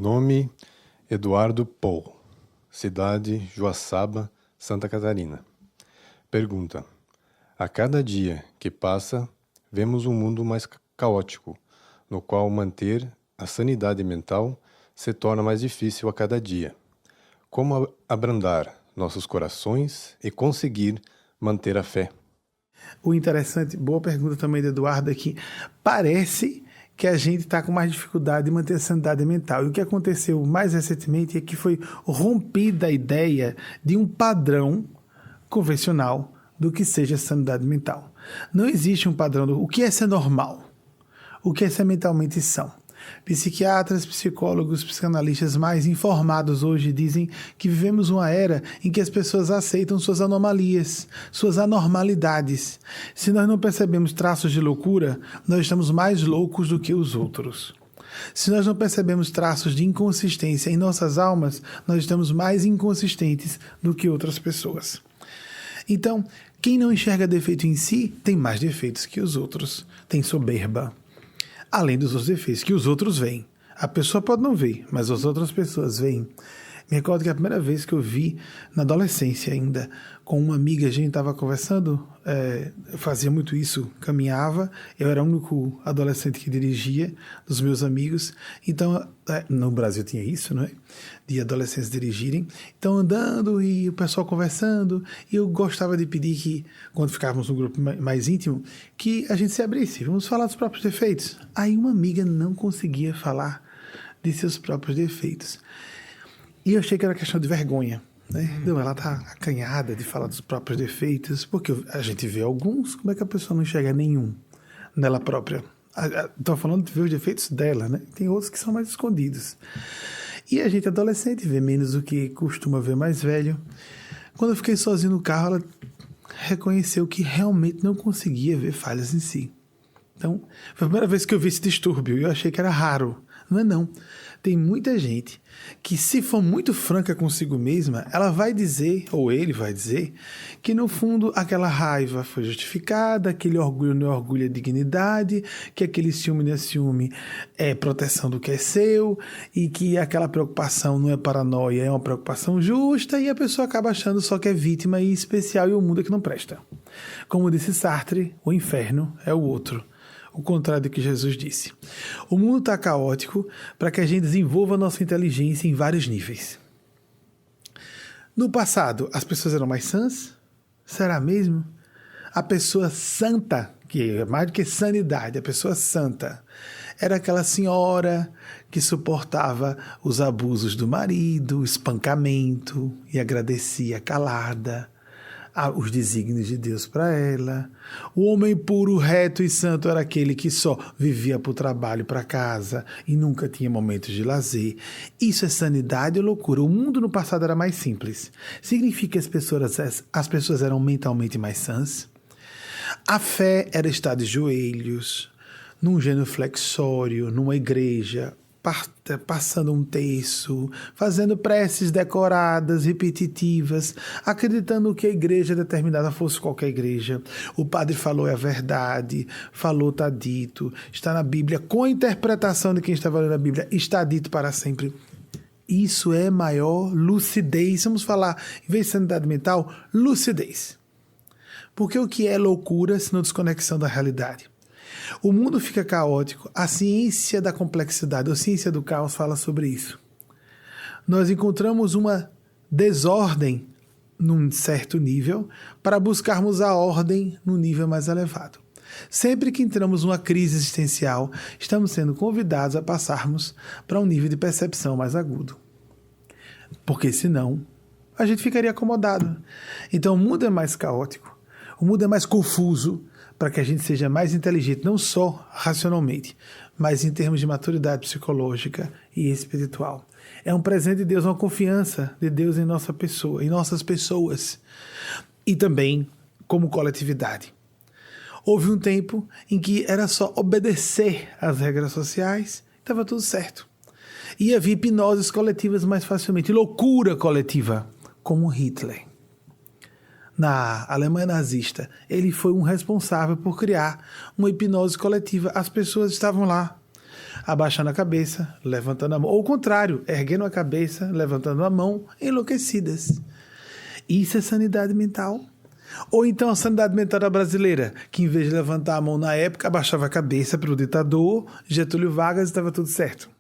Nome: Eduardo Paul. Cidade: Joaçaba, Santa Catarina. Pergunta: a cada dia que passa, vemos um mundo mais caótico, no qual manter a sanidade mental se torna mais difícil a cada dia. Como abrandar nossos corações e conseguir manter a fé? O interessante, boa pergunta também do Eduardo, é que parece que a gente está com mais dificuldade de manter a sanidade mental. E o que aconteceu mais recentemente é que foi rompida a ideia de um padrão convencional do que seja sanidade mental. Não existe um padrão do o que é ser normal, o que é ser mentalmente são. Psiquiatras, psicólogos, psicanalistas mais informados hoje dizem que vivemos uma era em que as pessoas aceitam suas anomalias, suas anormalidades. Se nós não percebemos traços de loucura, nós estamos mais loucos do que os outros. Se nós não percebemos traços de inconsistência em nossas almas, nós estamos mais inconsistentes do que outras pessoas. Então, quem não enxerga defeito em si, tem mais defeitos que os outros. Tem soberba. Além dos outros defeitos, que os outros veem. A pessoa pode não ver, mas as outras pessoas veem. Me recordo que a primeira vez que eu vi, na adolescência ainda, com uma amiga, a gente estava conversando, eu fazia muito isso, caminhava, eu era o único adolescente que dirigia, dos meus amigos, então, no Brasil tinha isso, não é? De adolescentes dirigirem, então andando e o pessoal conversando, e eu gostava de pedir que, quando ficávamos num grupo mais íntimo, que a gente se abrisse, vamos falar dos próprios defeitos. Aí uma amiga não conseguia falar de seus próprios defeitos. E eu achei que era questão de vergonha, né? Não, ela tá acanhada de falar dos próprios defeitos, porque a gente vê alguns, como é que a pessoa não enxerga nenhum nela própria? Estou falando de ver os defeitos dela, né? Tem outros que são mais escondidos. E a gente adolescente vê menos do que costuma ver mais velho. Quando eu fiquei sozinho no carro, ela reconheceu que realmente não conseguia ver falhas em si. Então, foi a primeira vez que eu vi esse distúrbio e eu achei que era raro. Não é não. Tem muita gente que, se for muito franca consigo mesma, ela vai dizer, ou ele vai dizer, que no fundo aquela raiva foi justificada, aquele orgulho não é orgulho, é dignidade, que aquele ciúme não é ciúme, é proteção do que é seu, e que aquela preocupação não é paranoia, é uma preocupação justa, e a pessoa acaba achando só que é vítima e especial e o mundo é que não presta. Como disse Sartre, o inferno é o outro. O contrário do que Jesus disse. O mundo está caótico para que a gente desenvolva a nossa inteligência em vários níveis. No passado, as pessoas eram mais sãs? Será mesmo? A pessoa santa, que é mais do que sanidade, a pessoa santa, era aquela senhora que suportava os abusos do marido, o espancamento e agradecia calada os desígnios de Deus para ela. O homem puro, reto e santo era aquele que só vivia para o trabalho, para casa e nunca tinha momentos de lazer. Isso é sanidade ou loucura? O mundo no passado era mais simples. Significa que as pessoas eram mentalmente mais sãs? A fé era estar de joelhos, num genuflexório, numa igreja, passando um terço, fazendo preces decoradas, repetitivas, acreditando que a igreja determinada fosse qualquer igreja. O padre falou é a verdade, falou está dito, está na Bíblia, com a interpretação de quem estava lendo a Bíblia, está dito para sempre. Isso é maior lucidez. Vamos falar, em vez de sanidade mental, lucidez. Porque o que é loucura se não desconexão da realidade? O mundo fica caótico, a ciência da complexidade, a ciência do caos fala sobre isso. Nós encontramos uma desordem num certo nível para buscarmos a ordem no nível mais elevado. Sempre que entramos numa crise existencial, estamos sendo convidados a passarmos para um nível de percepção mais agudo. Porque senão, a gente ficaria acomodado. Então o mundo é mais caótico, o mundo é mais confuso, para que a gente seja mais inteligente, não só racionalmente, mas em termos de maturidade psicológica e espiritual. É um presente de Deus, uma confiança de Deus em nossa pessoa, em nossas pessoas, e também como coletividade. Houve um tempo em que era só obedecer às regras sociais, estava tudo certo. E havia hipnoses coletivas mais facilmente, loucura coletiva, como Hitler. Na Alemanha nazista, ele foi um responsável por criar uma hipnose coletiva. As pessoas estavam lá. abaixando a cabeça, levantando a mão. Ou o contrário, erguendo a cabeça, levantando a mão, enlouquecidas. Isso é sanidade mental? Ou então a sanidade mental da brasileira, que em vez de levantar a mão na época, abaixava a cabeça para o ditador, Getúlio Vargas, e estava tudo certo.